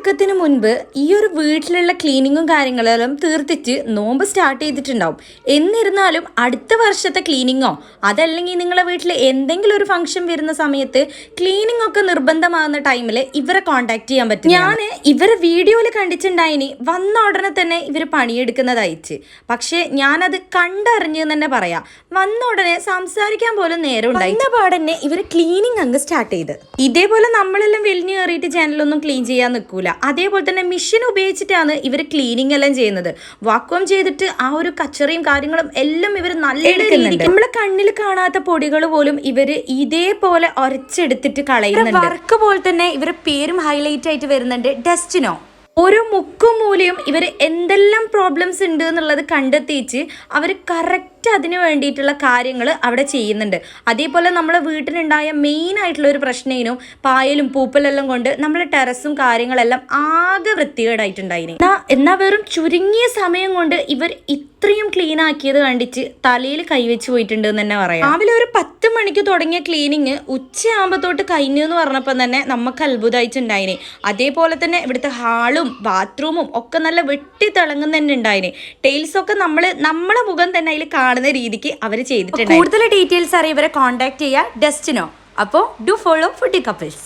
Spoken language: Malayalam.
തുടക്കത്തിന് മുൻപ് ഈ ഒരു വീട്ടിലുള്ള ക്ലീനിങ്ങും കാര്യങ്ങളെല്ലാം തീർത്തിട്ട് നോമ്പ് സ്റ്റാർട്ട് ചെയ്തിട്ടുണ്ടാവും. എന്നിരുന്നാലും അടുത്ത വർഷത്തെ ക്ലീനിങ്ങോ അതല്ലെങ്കിൽ നിങ്ങളെ വീട്ടിൽ എന്തെങ്കിലും ഒരു ഫംഗ്ഷൻ വരുന്ന സമയത്ത് ക്ലീനിങ് ഒക്കെ നിർബന്ധമാകുന്ന ടൈമിൽ ഇവരെ കോൺടാക്ട് ചെയ്യാൻ പറ്റും. ഞാൻ ഇവരെ വീഡിയോയിൽ കണ്ടിട്ടുണ്ടായിനി വന്ന ഉടനെ തന്നെ ഇവർ പണിയെടുക്കുന്നതയച്ച്. പക്ഷേ ഞാനത് കണ്ടറിഞ്ഞു തന്നെ പറയാം. വന്ന ഉടനെ സംസാരിക്കാൻ പോലും നേരം ഉണ്ടായി. വന്ന പാടന്നെ ഇവർ ക്ലീനിങ് അങ്ങ് സ്റ്റാർട്ട് ചെയ്ത്. ഇതേപോലെ നമ്മളെല്ലാം വെളിഞ്ഞു കയറിയിട്ട് ചാനലൊന്നും ക്ലീൻ ചെയ്യാൻ നിൽക്കൂല. അതേപോലെ തന്നെ മെഷീൻ ഉപയോഗിച്ചിട്ടാണ് ഇവർ ക്ലീനിങ് എല്ലാം ചെയ്യുന്നത്. വാക്വം ചെയ്തിട്ട് ആ ഒരു കച്ചറയും കാര്യങ്ങളും എല്ലാം ഇവർ നല്ല രീതിക്ക് നമ്മളെ കണ്ണിൽ കാണാത്ത പൊടികൾ പോലും ഇവര് ഇതേപോലെ ഒരച്ചെടുത്തിട്ട് കളയുന്നുണ്ട്. വർക്ക് പോലെ തന്നെ ഇവരെ പേരും ഹൈലൈറ്റ് ആയിട്ട് വരുന്നുണ്ട്, ഡസ്റ്റിനോ. ഓരോ മുക്കും മൂലയും ഇവർ എന്തെല്ലാം പ്രോബ്ലംസ് ഉണ്ട് എന്നുള്ളത് കണ്ടെത്തിച്ച് അവർ കറക്റ്റ് അതിന് വേണ്ടിയിട്ടുള്ള കാര്യങ്ങൾ അവിടെ ചെയ്യുന്നുണ്ട്. അതേപോലെ നമ്മളെ വീട്ടിലുണ്ടായ മെയിൻ ആയിട്ടുള്ള ഒരു പ്രശ്നേനും പായലും പൂപ്പലെല്ലാം കൊണ്ട് നമ്മളെ ടെറസും കാര്യങ്ങളെല്ലാം ആകെ വൃത്തികേടായിട്ടുണ്ടായിരുന്നു. എന്നാൽ വെറും ചുരുങ്ങിയ സമയം കൊണ്ട് ഇവർ ഇത്രയും ക്ലീൻ ആക്കിയത് കണ്ടിച്ച് തലയിൽ കൈവച്ച് പോയിട്ടുണ്ട് എന്ന് തന്നെ പറയാം. രാവിലെ ഒരു 10 മണിക്ക് തുടങ്ങിയ ക്ലീനിങ് ഉച്ചയാകുമ്പോൾ തൊട്ട് കഴിഞ്ഞു എന്ന് പറഞ്ഞപ്പോൾ തന്നെ നമുക്ക് അത്ഭുതമായിട്ടുണ്ടായിന്. അതേപോലെ തന്നെ ഇവിടുത്തെ ഹാളും ബാത്റൂമും ഒക്കെ നല്ല വെട്ടി തിളങ്ങുന്ന തന്നെ ഉണ്ടായിന്. ടൈൽസ് ഒക്കെ നമ്മളെ മുഖം തന്നെ അതിൽ കാണുന്ന രീതിക്ക് അവർ ചെയ്തിട്ടുണ്ട്. കൂടുതൽ ഡീറ്റെയിൽസ് അറിയാം ഇവരെ കോൺടാക്ട് ചെയ്യുക, ഡസ്റ്റിനോ. അപ്പോൾ ഡു ഫോളോ ഫുഡി കപ്പിൾസ്.